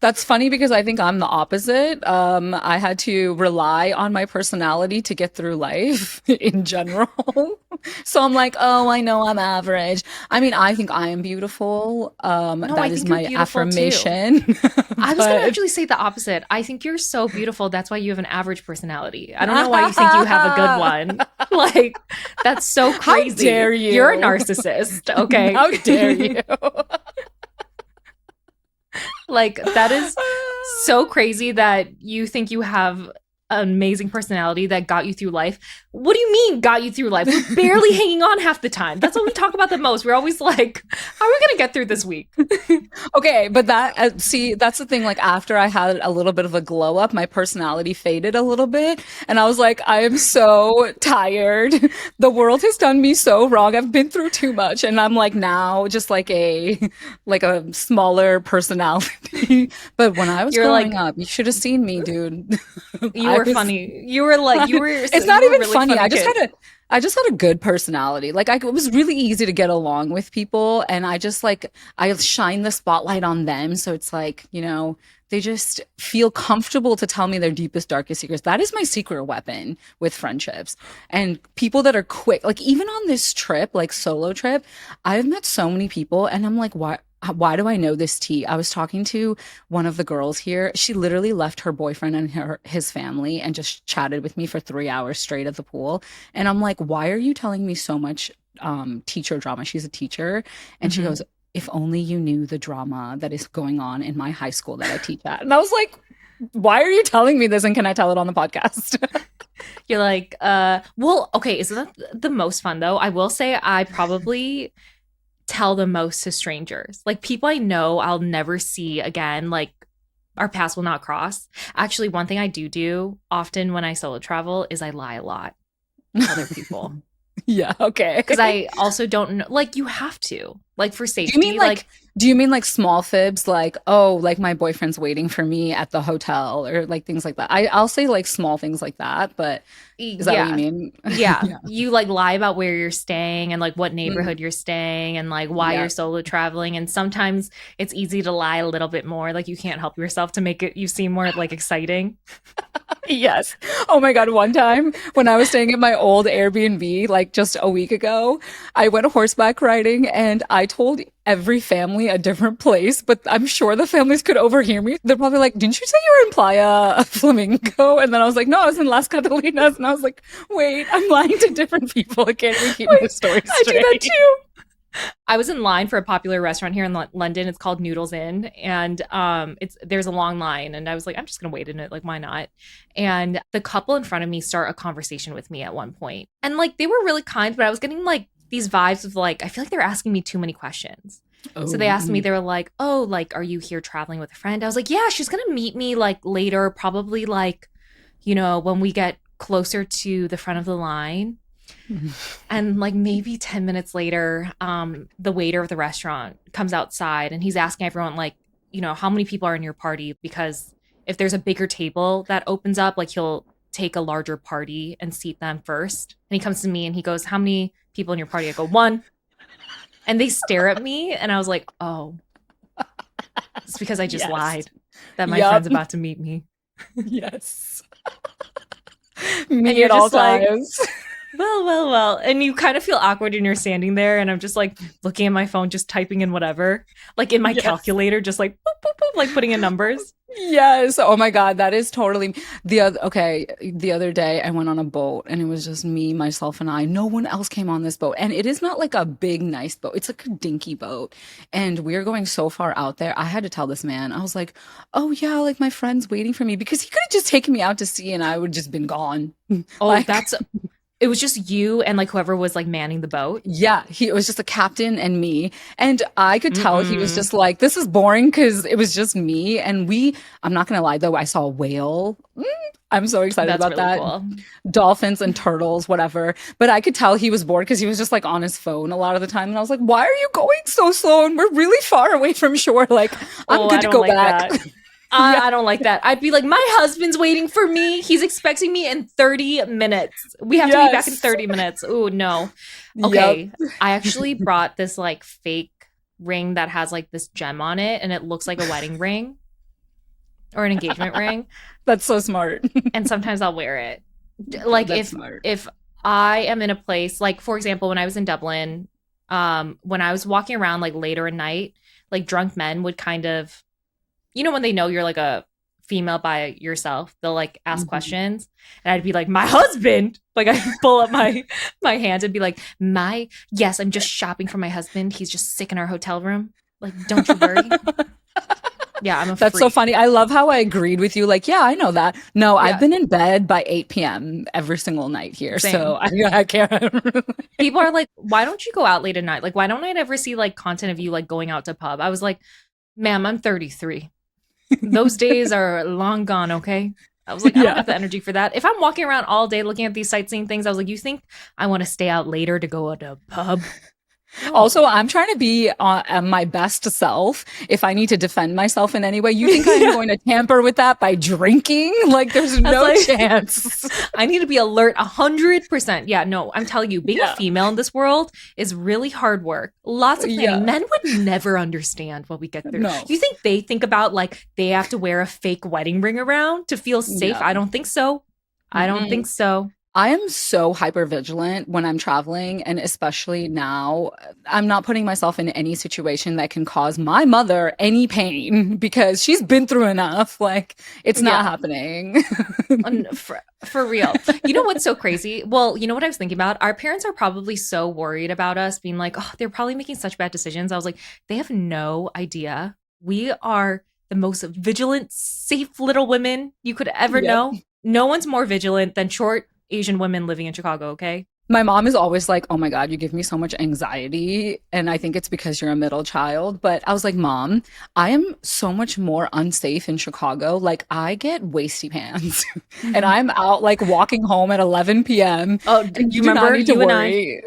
That's funny because I think I'm the opposite. I had to rely on my personality to get through life in general. So I'm like, oh, I know I'm average. I mean, I think I am beautiful. No, I That is think you're my beautiful too. affirmation. I was going to But actually say the opposite. I think you're so beautiful. That's why you have an average personality. I don't know why you think you have a good one. Like, that's so how crazy. dare You're a you? narcissist. Okay. How dare you? Like, that is so crazy that you think you have an amazing personality that got you through life. What do you mean got you through life? We're barely hanging on half the time. That's what we talk about the most. We're always like, how are we going to get through this week? Okay, but see, that's the thing. Like, after I had a little bit of a glow up, my personality faded a little bit. And I was like, I am so tired. The world has done me so wrong. I've been through too much. And I'm like now just like a smaller personality. But when I was You're growing like, up, you should have seen me, dude. you I were was funny. You were like, you were, it's you not were a even really funny. funny kid. I just had a good personality. Like it was really easy to get along with people, and I just like I shine the spotlight on them, so it's like, they just feel comfortable to tell me their deepest, darkest secrets. That is my secret weapon with friendships. And people that are quick, like even on this trip, like solo trip, I've met so many people and I'm like, why do I know this tea? I was talking to one of the girls here. She literally left her boyfriend and his family and just chatted with me for 3 hours straight at the pool. And I'm like, why are you telling me so much teacher drama? She's a teacher. And she Mhm. goes, if only you knew the drama that is going on in my high school that I teach at. And I was like, why are you telling me this? And can I tell it on the podcast? You're like, well, okay, isn't that the most fun though? I will say I probably tell the most to strangers. Like people I know I'll never see again, like our paths will not cross. Actually, one thing I do often when I solo travel is I lie a lot to other people. Yeah, okay. Because I also don't know, like you have to, like for safety. Do you mean like small fibs, like, oh, like my boyfriend's waiting for me at the hotel, or like things like that? I'll say like small things like that, but is that what you yeah, mean? yeah, Yeah. you like lie about where you're staying and like what Mm, neighborhood you're staying and like why yeah. you're solo traveling. And sometimes it's easy to lie a little bit more, like you can't help yourself to make it you seem more like exciting. Yes. Oh my God. One time when I was staying at my old Airbnb, like just a week ago, I went horseback riding and I told every family a different place, but I'm sure the families could overhear me. They're probably like, didn't you say you were in Playa Flamingo? And then I was like, no, I was in Las Catalinas. And I was like, wait, I'm lying to different people. Can't we keep my Wait, story I do that straight? too. I was in line for a popular restaurant here in London. It's called Noodles Inn, and there's a long line, and I was like, I'm just gonna wait in it, like why not? And the couple in front of me start a conversation with me at one point, and like they were really kind, but I was getting like these vibes of like I feel like they were asking me too many questions. So they Oh, asked me, they were like, "Oh, like are you here traveling with a friend?" I was like, "Yeah, she's gonna meet me like later, probably like when we get closer to the front of the line." And like maybe 10 minutes later, the waiter of the restaurant comes outside and he's asking everyone, like, how many people are in your party? Because if there's a bigger table that opens up, like he'll take a larger party and seat them first. And he comes to me and he goes, how many people in your party? I go, one. And they stare at me. And I was like, oh, it's because I just yes. lied that my Yup. friend's about to meet me. Yes. And Me you're at all just like, times. well. And you kind of feel awkward and you're standing there and I'm just like looking at my phone, just typing in whatever, like in my Yes. calculator, just like boop, boop, boop, like putting in numbers. Yes. Oh my God, that is totally the other day I went on a boat and it was just me, myself, and I. No one else came on this boat. And it is not like a big, nice boat. It's like a dinky boat. And we're going so far out there. I had to tell this man, I was like, oh yeah, like my friend's waiting for me because he could have just taken me out to sea and I would just been gone. Oh, Like it was just you and like whoever was like manning the boat. yeah, it was just a captain and me. And I could tell he was Mm-mm. just like, this is boring because it was just me. And I'm not gonna lie though, I saw a whale. I'm so excited That's about really that. cool. Dolphins and turtles, whatever. But I could tell he was bored because he was just like on his phone a lot of the time. And I was like, why are you going so slow? And we're really far away from shore. Like, I'm Oh, good I to don't go like back. that. Yeah. I don't like that. I'd be like, my husband's waiting for me. He's expecting me in 30 minutes. We have to be back in Yes. 30 minutes. Oh, no. Yep. Okay. I actually brought this like fake ring that has like this gem on it and it looks like a wedding ring or an engagement ring. That's so smart. And sometimes I'll wear it. Like That's if smart. if I am in a place, like for example, when I was in Dublin, when I was walking around like later at night, like drunk men would kind of when they know you're like a female by yourself, they'll like ask Mhm. questions, and I'd be like, my husband. Like I pull up my hands and be like, yes, I'm just shopping for my husband. He's just sick in our hotel room. Like, don't you worry. Yeah, I'm a That's so freak. funny. I love how I agreed with you. Like, yeah, I know that. No, I've Yeah, been in bed by 8 p.m. every single night here. So same. I can't. People are like, why don't you go out late at night? Like, why don't I ever see like content of you like going out to pub? I was like, ma'am, I'm 33. Those days are long gone, okay? I was like, I don't Yeah. have the energy for that. If I'm walking around all day looking at these sightseeing things, I was like, you think I want to stay out later to go to a pub? No. Also, I'm trying to be at my best self. If I need to defend myself in any way, you think I am Yeah. going to tamper with that by drinking? Like, there's I was no like, chance. I need to be alert 100%. Yeah, no, I'm telling you, being a Yeah. female in this world is really hard work. Lots of planning. Yeah. Men would never understand what we get through. No. You think they think about like they have to wear a fake wedding ring around to feel safe? Yeah. I don't think so. I don't Mm-mm. think so. I am so hyper vigilant when I'm traveling, and especially now, I'm not putting myself in any situation that can cause my mother any pain because she's been through enough. Like, it's not Yeah. happening. For real. You know what's so crazy? Well, you know what I was thinking about? Our parents are probably so worried about us being like, oh, they're probably making such bad decisions. I was like, they have no idea. We are the most vigilant, safe little women you could ever Yep. know. No one's more vigilant than short Asian women living in Chicago, okay? My mom is always like, "Oh my God, you give me so much anxiety." And I think it's because you're a middle child. But I was like, "Mom, I am so much more unsafe in Chicago. Like, I get wasty pants and I'm out like walking home at 11 p.m. Oh, do and you you do not remember need to worry."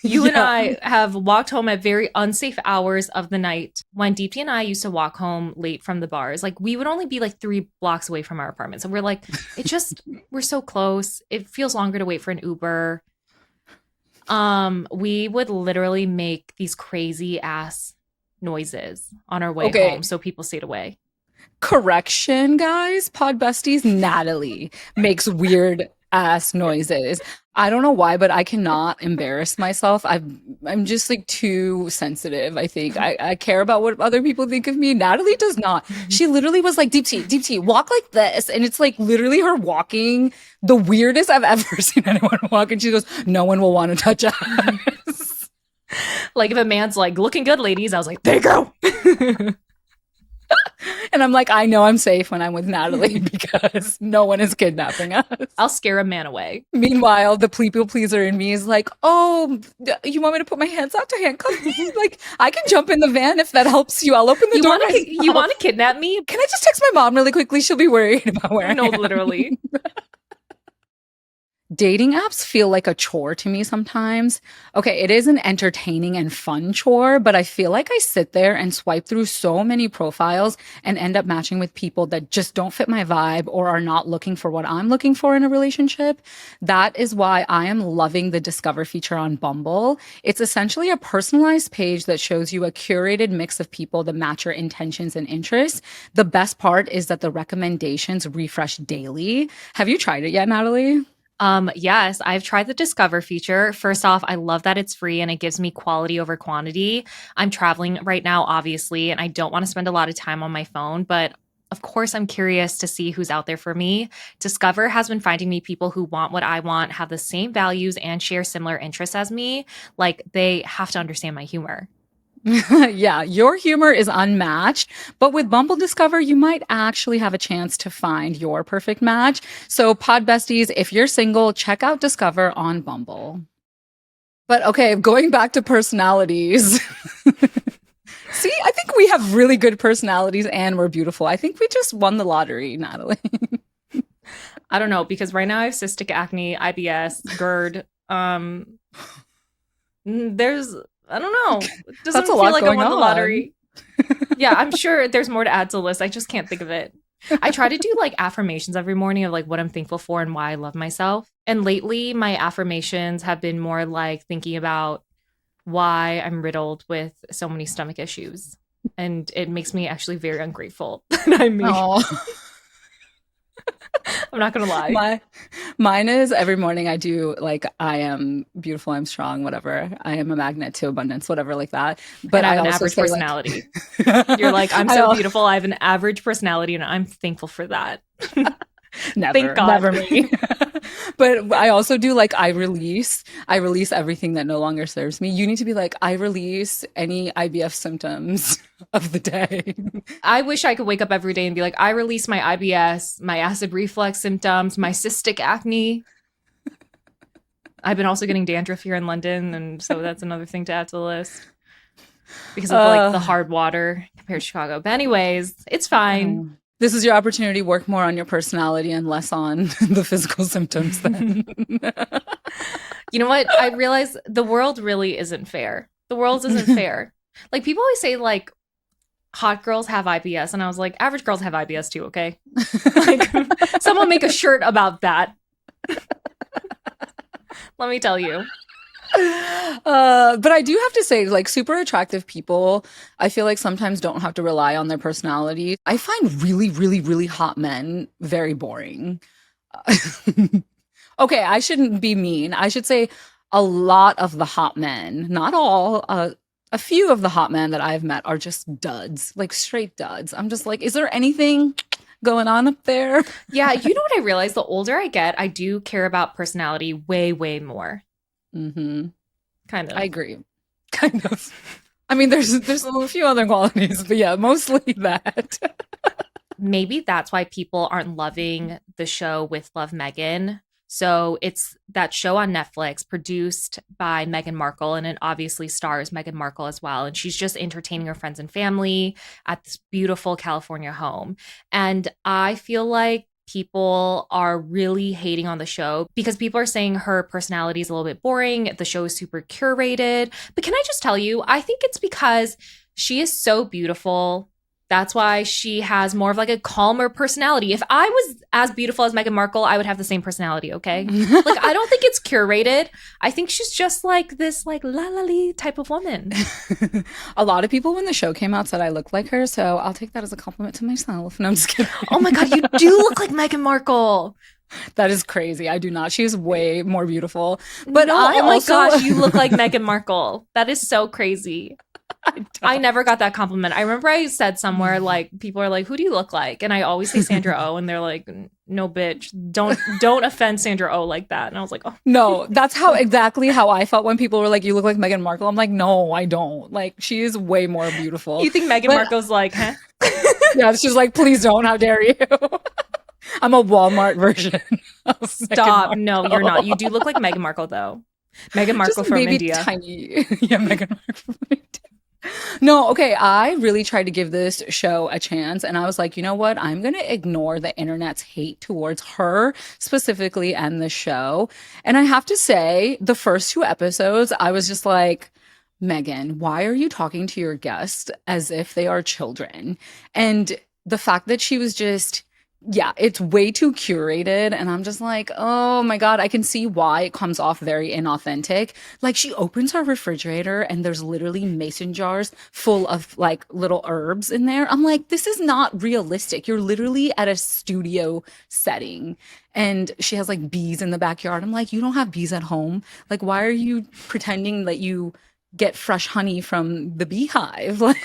you and Yeah. I have walked home at very unsafe hours of the night when Deepti and I used to walk home late from the bars. Like we would only be like 3 blocks away from our apartment. So we're like, we're so close. It feels longer to wait for an Uber. We would literally make these crazy ass noises on our way home Okay. so people stayed away. Correction, guys. Pod besties, Natalie makes weird ass noises. I don't know why, but I cannot embarrass myself. I'm just like too sensitive, I think. I care about what other people think of me. Natalie does not. She literally was like, deep tea, walk like this. And it's like literally her walking the weirdest I've ever seen anyone walk. And she goes, no one will want to touch us. Like if a man's like looking good, ladies, I was like, there you go. And I'm like, I know I'm safe when I'm with Natalie because no one is kidnapping us. I'll scare a man away. Meanwhile, the people pleaser in me is like, oh, you want me to put my hands out to handcuff me? Like, I can jump in the van if that helps you. I'll open the door You myself. want to kidnap me? Can I just text my mom really quickly? She'll be worried about where I No, am. literally. Dating apps feel like a chore to me sometimes. Okay, it is an entertaining and fun chore, but I feel like I sit there and swipe through so many profiles and end up matching with people that just don't fit my vibe or are not looking for what I'm looking for in a relationship. That is why I am loving the Discover feature on Bumble. It's essentially a personalized page that shows you a curated mix of people that match your intentions and interests. The best part is that the recommendations refresh daily. Have you tried it yet, Natalie? Yes, I've tried the Discover feature. First off, I love that it's free and it gives me quality over quantity. I'm traveling right now, obviously, and I don't want to spend a lot of time on my phone, but of course, I'm curious to see who's out there for me. Discover has been finding me people who want what I want, have the same values, and share similar interests as me. Like, they have to understand my humor. Yeah, your humor is unmatched, but with Bumble Discover, you might actually have a chance to find your perfect match. So, pod besties, if you're single, check out Discover on Bumble. But okay, going back to personalities. See, I think we have really good personalities and we're beautiful. I think we just won the lottery, Natalie. I don't know, because right now I have cystic acne, IBS, GERD. There's I don't know. It doesn't That's a feel lot like I going won the on. lottery. Yeah, I'm sure there's more to add to the list. I just can't think of it. I try to do like affirmations every morning of like what I'm thankful for and why I love myself. And lately, my affirmations have been more like thinking about why I'm riddled with so many stomach issues. And it makes me actually very ungrateful that I'm me. Oh. I'm not gonna lie. Mine is every morning I do like I am beautiful, I'm strong, whatever. I am a magnet to abundance, whatever like that. But And I I have an also average say personality. like You're like, I'm I so al- beautiful. I have an average personality and I'm thankful for that. never, Thank God. never me. But I also do like I release everything that no longer serves me. You need to be like, I release any IBF symptoms of the day. I wish I could wake up every day and be like, I release my IBS, my acid reflux symptoms, my cystic acne. I've been also getting dandruff here in London, and so that's another thing to add to the list because of like the Uh, hard water compared to Chicago. But anyways, it's fine. this is your opportunity to work more on your personality and less on the physical symptoms then. You know what? I realize the world really isn't fair. The world isn't fair. Like people always say like hot girls have IBS, and I was like, average girls have IBS too, okay? Like someone make a shirt about that. Let me tell you. But I do have to say, like, super attractive people, I feel like sometimes don't have to rely on their personality. I find really, really, really hot men very boring. Okay, I shouldn't be mean. I should say a lot of the hot men, not all, a few of the hot men that I've met are just duds, like straight duds. I'm just like, is there anything going on up there? Yeah, you know what I realize? The older I get, I do care about personality way, way more. Hmm. Kind I of. agree. Kind of. I mean, there's a few other qualities, but yeah, mostly that. Maybe that's why people aren't loving the show with Love Megan. So it's that show on Netflix produced by Meghan Markle, and it obviously stars Meghan Markle as well. And she's just entertaining her friends and family at this beautiful California home. And I feel like people are really hating on the show because people are saying her personality is a little bit boring. The show is super curated. But can I just tell you, I think it's because she is so beautiful. That's why she has more of like a calmer personality. If I was as beautiful as Meghan Markle, I would have the same personality, okay? Like I don't think it's curated. I think she's just like this like la la lee type of woman. A lot of people when the show came out said I look like her, so I'll take that as a compliment to myself. No, I'm just kidding. Oh my god, you do look like Meghan Markle. That is crazy. I do not. She's way more beautiful. But No, I oh my also gosh, you look like Meghan Markle. That is so crazy. I I don't. never got that compliment. I remember I said somewhere like people are like, "Who do you look like?" And I always say Sandra Oh, and they're like, "No, bitch, don't offend Sandra Oh like that." And I was like, "Oh, No, that's how exactly how I felt when people were like, "You look like Meghan Markle." I'm like, "No, I don't." Like, she is way more beautiful. you think Meghan But Markle's like, huh?" yeah, she's like, "Please don't. How dare you?" I'm a Walmart version of Meghan Stop. No, you're not. You Markle. do look like Meghan Markle though. Meghan Just Markle from maybe India. tiny. Yeah, Meghan Markle. No, okay. I really tried to give this show a chance, and I was like, you know what? I'm going to ignore the internet's hate towards her specifically and the show. And I have to say, the first two episodes, I was just like, Megan, why are you talking to your guests as if they are children? And the fact that she was just, yeah, it's way too curated. And I'm just like, oh my God, I can see why it comes off very inauthentic. Like she opens her refrigerator and there's literally mason jars full of like little herbs in there. I'm like, this is not realistic. You're literally at a studio setting. And she has like bees in the backyard. I'm like, you don't have bees at home. Like, why are you pretending that you get fresh honey from the beehive? Like,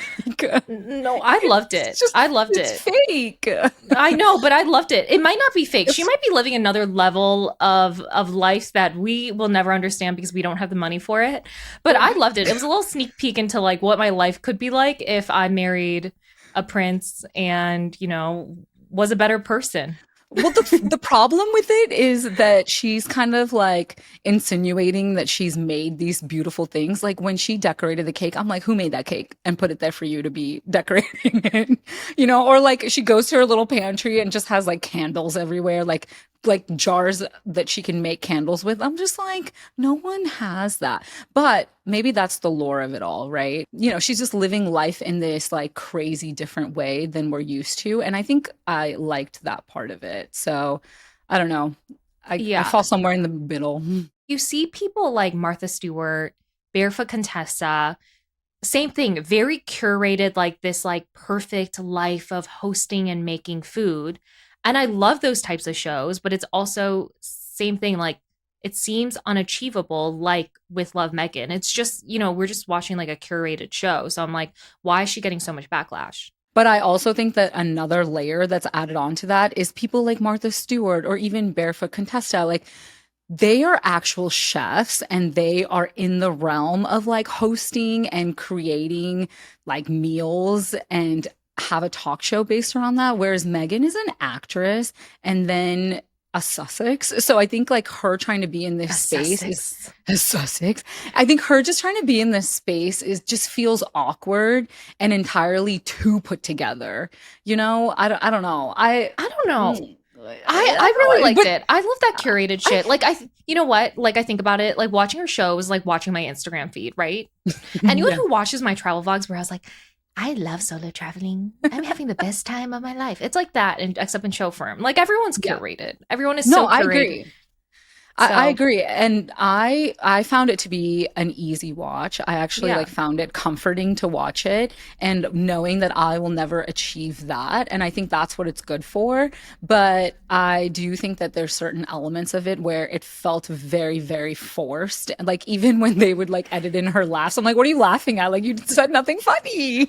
No, I loved it's it. just, I loved it's it. fake. I know, but I loved it. It might not be fake. She It's might be living another level of life that we will never understand because we don't have the money for it. But I loved it. It was a little sneak peek into like what my life could be like if I married a prince and, you know, was a better person. Well, the problem with it is that she's kind of like insinuating that she's made these beautiful things. Like when she decorated the cake, I'm like, who made that cake and put it there for you to be decorating it? You know, or like she goes to her little pantry and just has like candles everywhere, like jars that she can make candles with. I'm just like, no one has that. But maybe that's the lore of it all, right? You know, she's just living life in this like crazy different way than we're used to. And I think I liked that part of it. So I don't know. I Yeah. fall somewhere in the middle. You see people like Martha Stewart, Barefoot Contessa, same thing, very curated, like this like perfect life of hosting and making food. And I love those types of shows, but it's also same thing, like it seems unachievable, like with Love Megan. It's just, you know, we're just watching like a curated show. So I'm like, why is she getting so much backlash? But I also think that another layer that's added on to that is people like Martha Stewart or even Barefoot Contessa. Like they are actual chefs and they are in the realm of like hosting and creating like meals and have a talk show based around that. Whereas Megan is an actress and then a Sussex. So I think like her trying to be in this A space is Sussex. a Sussex. I think her just trying to be in this space is just feels awkward and entirely too put together. I don't know. I don't know. Mm, I I really don't know, liked it. I love that curated I shit. Like you know what? Like I think about it, like watching her show is like watching my Instagram feed, right? Anyone yeah. who watches my travel vlogs where I was like, I love solo traveling. I'm having the best time of my life. It's like that, and except in show firm. Like everyone's Yeah. curated. Everyone is No, so I curated. agree. I So agree. And I found it to be an easy watch. I actually yeah. like found it comforting to watch it and knowing that I will never achieve that. And I think that's what it's good for. But I do think that there's certain elements of it where it felt very, very forced. Like even when they would like edit in her laughs, I'm like, what are you laughing at? Like you said nothing funny.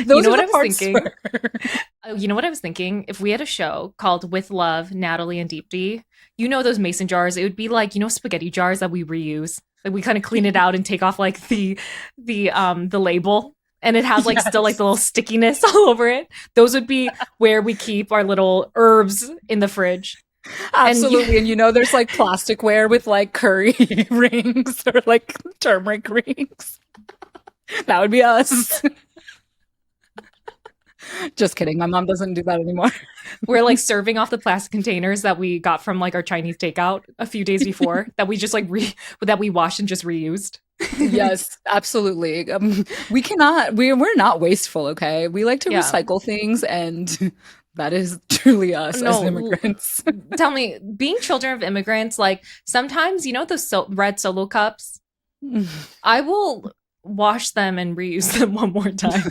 You Those know are what the I was parts thinking? where You know what I was thinking? If we had a show called With Love, Natalie and Deep D, you know those mason jars, it would be like, spaghetti jars that we reuse. Like we kind of clean it out and take off like the label. And it has like still like yes. the little stickiness all over it. Those would be where we keep our little herbs in the fridge. And Absolutely. And there's like plasticware with like curry rings or like turmeric rings. That would be us. Just kidding. My mom doesn't do that anymore. we're like serving off the plastic containers that we got from like our Chinese takeout a few days before that we just like that we washed and just reused. Yes, absolutely. We're not wasteful, okay? We like to Yeah. recycle things and that is truly us as No, immigrants. tell me, being children of immigrants, like sometimes, the red solo cups, I will wash them and reuse them one more time.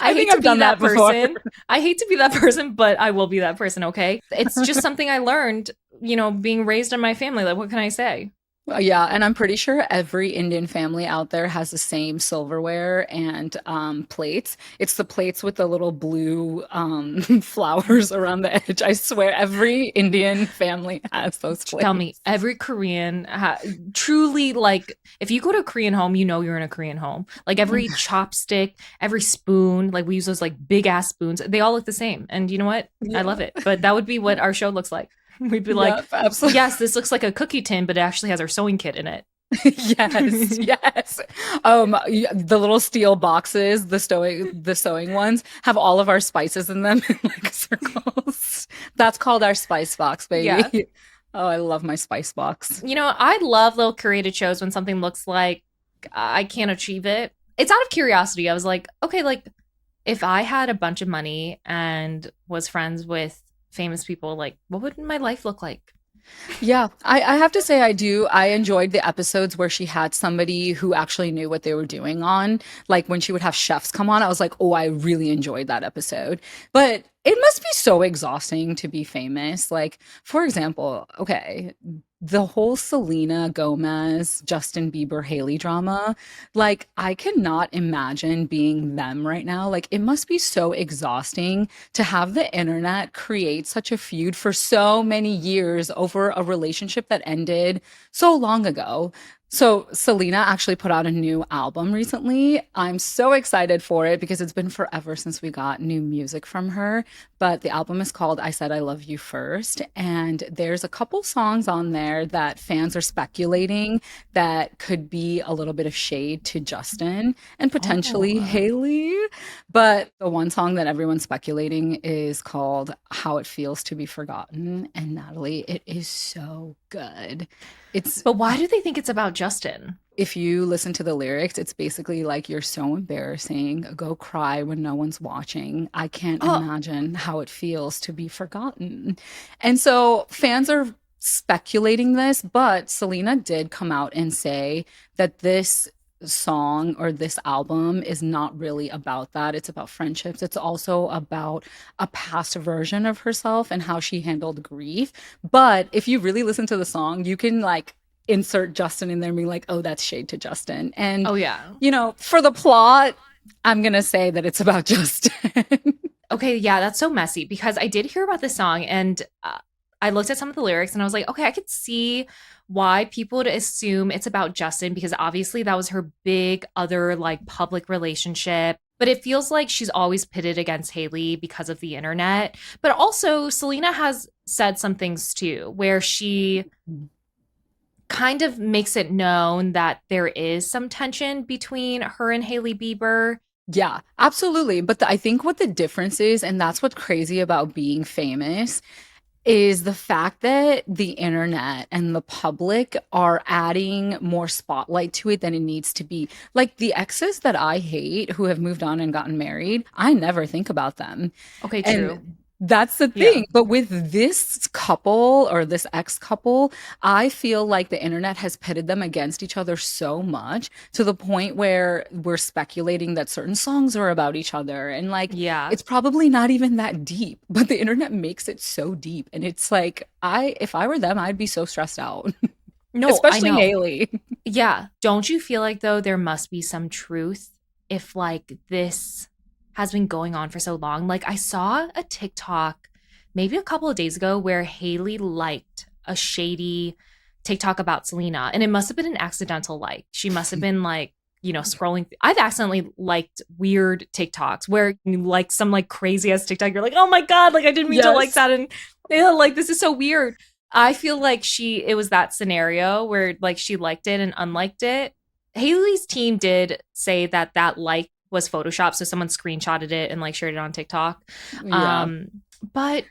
I I hate think to I've be done that that before. person. I hate to be that person, but I will be that person, okay? It's just something I learned, being raised in my family. Like, what can I say? Yeah, and I'm pretty sure every Indian family out there has the same silverware and plates. It's the plates with the little blue flowers around the edge. I swear every Indian family has those Tell me, plates. every Korean truly like if you go to a Korean home, you know you're in a Korean home. Like every chopstick, every spoon, like we use those like big ass spoons. They all look the same, and you know what? I love Yeah. it. But that would be what our show looks like. We'd be like, Yep, absolutely. yes, this looks like a cookie tin, but it actually has our sewing kit in it. Yes, yes. The little steel boxes, the sewing ones, have all of our spices in them in like circles. That's called our spice box, Yeah. baby. Oh, I love my spice box. I love little curated shows when something looks like I can't achieve it. It's out of curiosity. I was like, okay, like if I had a bunch of money and was friends with famous people, like what would my life look like? Yeah, I have to say I do. I enjoyed the episodes where she had somebody who actually knew what they were doing on. Like when she would have chefs come on, I was like, oh, I really enjoyed that episode. But it must be so exhausting to be famous. Like, for example, okay, the whole Selena Gomez, Justin Bieber, Haley drama, like I cannot imagine being them right now. Like it must be so exhausting to have the internet create such a feud for so many years over a relationship that ended so long ago. So, Selena actually put out a new album recently. I'm so excited for it because it's been forever since we got new music from her. But the album is called I Said I Love You First. And there's a couple songs on there that fans are speculating that could be a little bit of shade to Justin and potentially Oh, Haley. But the one song that everyone's speculating is called How It Feels to Be Forgotten. And Natalie, it is so good. It's but why do they think it's about Justin? if you listen to the lyrics, it's basically like you're so embarrassing. Go cry when no one's watching. I can't Oh, imagine how it feels to be forgotten. And so fans are speculating this, but Selena did come out and say that this song or this album is not really about that. It's about friendships. It's also about a past version of herself and how she handled grief. But if you really listen to the song, you can like insert Justin in there and be like, oh, that's shade to Justin. And, oh yeah. for the plot, I'm going to say that it's about Justin. Okay, yeah, that's so messy because I did hear about this song and I looked at some of the lyrics and I was like, okay, I could see why people would assume it's about Justin because obviously that was her big other like public relationship. But it feels like she's always pitted against Haley because of the internet. But also, Selena has said some things too, where she kind of makes it known that there is some tension between her and Haley Bieber. Yeah, absolutely. But I think what the difference is, and that's what's crazy about being famous, is the fact that the internet and the public are adding more spotlight to it than it needs to be. Like the exes that I hate who have moved on and gotten married, I never think about them. Okay, true. And that's the Yeah. thing. But with this couple or this ex couple, I feel like the internet has pitted them against each other so much to the point where we're speculating that certain songs are about each other. And like, Yeah. it's probably not even that deep, but the internet makes it so deep. And it's like, if I were them, I'd be so stressed out, No, I especially know. Haley. Yeah. Don't you feel like though there must be some truth if like this has been going on for so long? Like I saw a TikTok maybe a couple of days ago where Haley liked a shady TikTok about Selena and it must have been an accidental like. She must have been like, scrolling. I've accidentally liked weird TikToks where you like some like crazy ass TikTok. You're like, oh my God, like I didn't mean to like Yes. that. And like, this is so weird. I feel like it was that scenario where like she liked it and unliked it. Haley's team did say that like was Photoshop, so someone screenshotted it and like shared it on TikTok. Yeah. But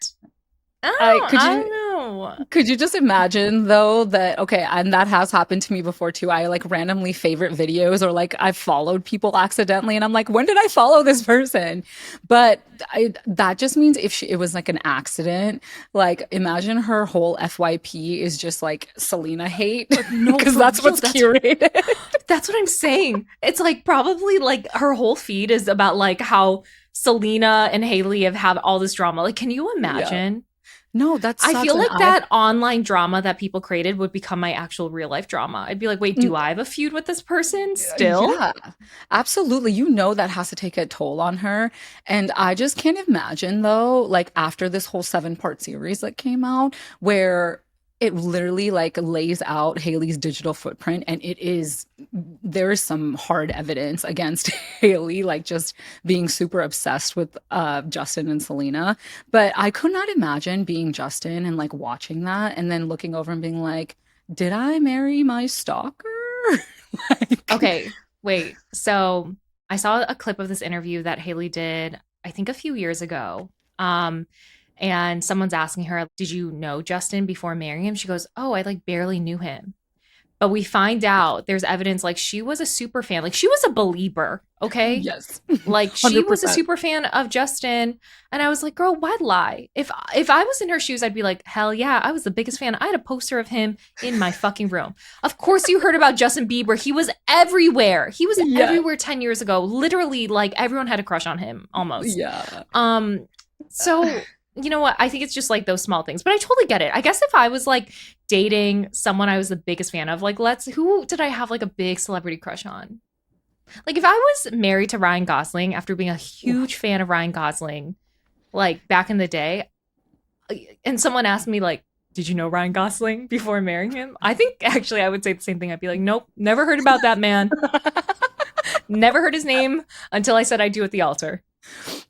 I could I you don't know. Could you just imagine though that okay, and that has happened to me before too. I like randomly favorite videos or like I've followed people accidentally and I'm like, when did I follow this person? But that just means if it was like an accident, like imagine her whole FYP is just like Selena hate No, because for that's real. what's curated. That's what I'm saying. It's like probably like her whole feed is about like how Selena and Haley have had all this drama. Like, can you Yeah. imagine? No, that I sucks. feel And like that online drama that people created would become my actual real life drama. I'd be like, wait, do I have a feud with this person still? yeah, absolutely. You know that has to take a toll on her. And I just can't imagine though, like after this whole 7-part series that came out, where it literally like lays out Haley's digital footprint and there is some hard evidence against Haley, like just being super obsessed with Justin and Selena. But I could not imagine being Justin and like watching that and then looking over and being like, did I marry my stalker? Like, Okay, wait. So I saw a clip of this interview that Haley did, I think a few years ago. And someone's asking her, did you know Justin before marrying him? She goes, oh, I like barely knew him. But we find out there's evidence like she was a super fan. Like she was a believer, okay? yes, Like she was a 100%. super fan of Justin. And I was like, girl, why lie? If I was in her shoes, I'd be like, hell yeah, I was the biggest fan. I had a poster of him in my fucking room. Of course you heard about Justin Bieber. He was everywhere. He was Yeah, everywhere 10 years ago. Literally, like everyone had a crush on him almost. yeah. So you know what? I think it's just like those small things, but I totally get it. I guess if I was like dating someone I was the biggest fan of, like who did I have like a big celebrity crush on? Like if I was married to Ryan Gosling after being a huge fan of Ryan Gosling, like back in the day, and someone asked me like, did you know Ryan Gosling before marrying him? I think actually I would say the same thing. I'd be like, nope, never heard about that man. Never heard his name until I said I do at the altar.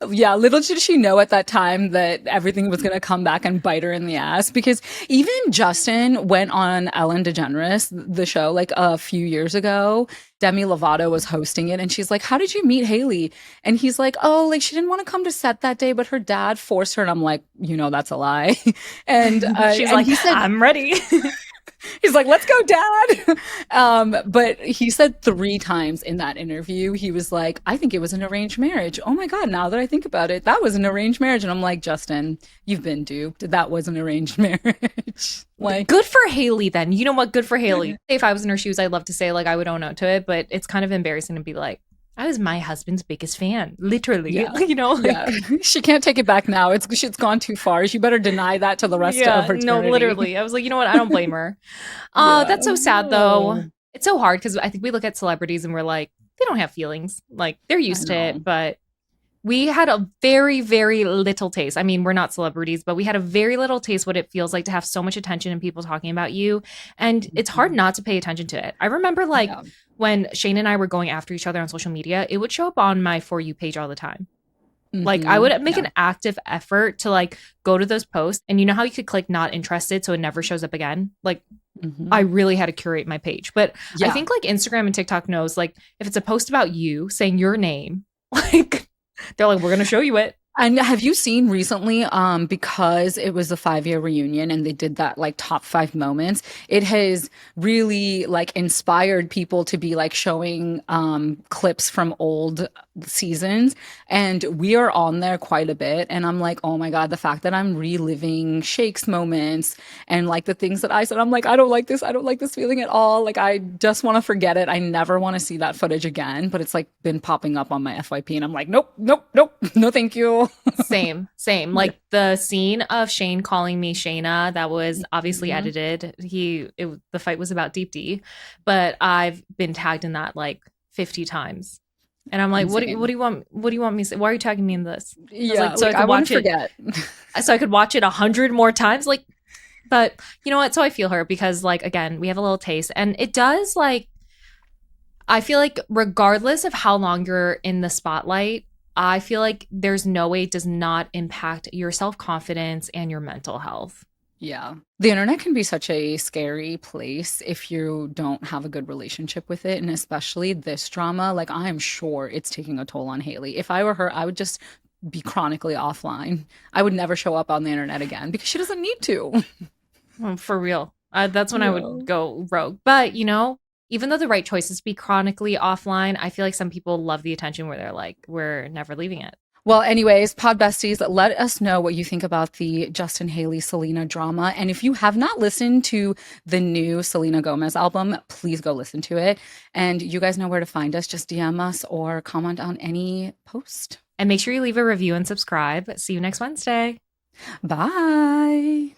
Yeah, little did she know at that time that everything was going to come back and bite her in the ass because even Justin went on Ellen DeGeneres, the show, like a few years ago. Demi Lovato was hosting it and she's like, how did you meet Haley? And he's like, oh, like she didn't want to come to set that day, but her dad forced her. And I'm like, that's a lie. She's And like, he said, I'm ready. he's like, let's go, dad. But he said 3 times in that interview, he was like, I think it was an arranged marriage. Oh my God, now that I think about it, that was an arranged marriage. And I'm like, Justin, you've been duped. That was an arranged marriage. Like, Good for Haley then. You know what? Good for Haley. If I was in her shoes, I'd love to say like I would own up to it, but it's kind of embarrassing to be like, I was my husband's biggest fan, literally. yeah. You know, like, Yeah, she can't take it back now. It's gone too far. She better deny that to the rest of yeah, no, eternity. literally. I was like, you know what? I don't blame her. Yeah. That's so sad though. It's so hard because I think we look at celebrities and we're like, they don't have feelings. Like they're I used to know. it, but we had a very, very little taste. I mean, we're not celebrities, but we had a very little taste what it feels like to have so much attention and people talking about you. And it's hard Mhm. not to pay attention to it. I remember like Yeah. when Shane and I were going after each other on social media, it would show up on my For You page all the time. Like I would make Yeah. an active effort to like go to those posts. And you know how you could click not interested so it never shows up again? Like I Mhm. really had to curate my page. But I Yeah. think like Instagram and TikTok knows like if it's a post about you saying your name, like they're like, we're gonna show you it. And have you seen recently, because it was a 5-year reunion and they did that like top 5 moments, it has really like inspired people to be like showing clips from old seasons. And we are on there quite a bit. And I'm like, oh my God, the fact that I'm reliving Shake's moments and like the things that I said, I'm like, I don't like this. I don't like this feeling at all. Like, I just want to forget it. I never want to see that footage again. But it's like been popping up on my FYP. And I'm like, nope, nope, nope. No, thank you. Same, same. Yeah. Like the scene of Shane calling me Shayna, that was obviously Mhm. edited. The fight was about Deep D, but I've been tagged in that like 50 times. And I'm like, what Insane. do you want? What do you want me to say? Why are you tagging me in this? I was Yeah, like, so I like I could want to watch it, forget. so I could watch it 100 more times. Like, but you know what? So I feel her because like again, we have a little taste, and it does like I feel like regardless of how long you're in the spotlight, I feel like there's no way it does not impact your self confidence and your mental health. Yeah. The internet can be such a scary place if you don't have a good relationship with it. And especially this drama, like I am sure it's taking a toll on Haley. If I were her, I would just be chronically offline. I would never show up on the internet again because she doesn't need to. For real. That's when I would Yeah. go rogue. But, you know, even though the right choice is to be chronically offline, I feel like some people love the attention where they're like, we're never leaving it. Well, anyways, Pod Besties, let us know what you think about the Justin Haley Selena drama. And if you have not listened to the new Selena Gomez album, please go listen to it. And you guys know where to find us. Just DM us or comment on any post. And make sure you leave a review and subscribe. See you next Wednesday. Bye.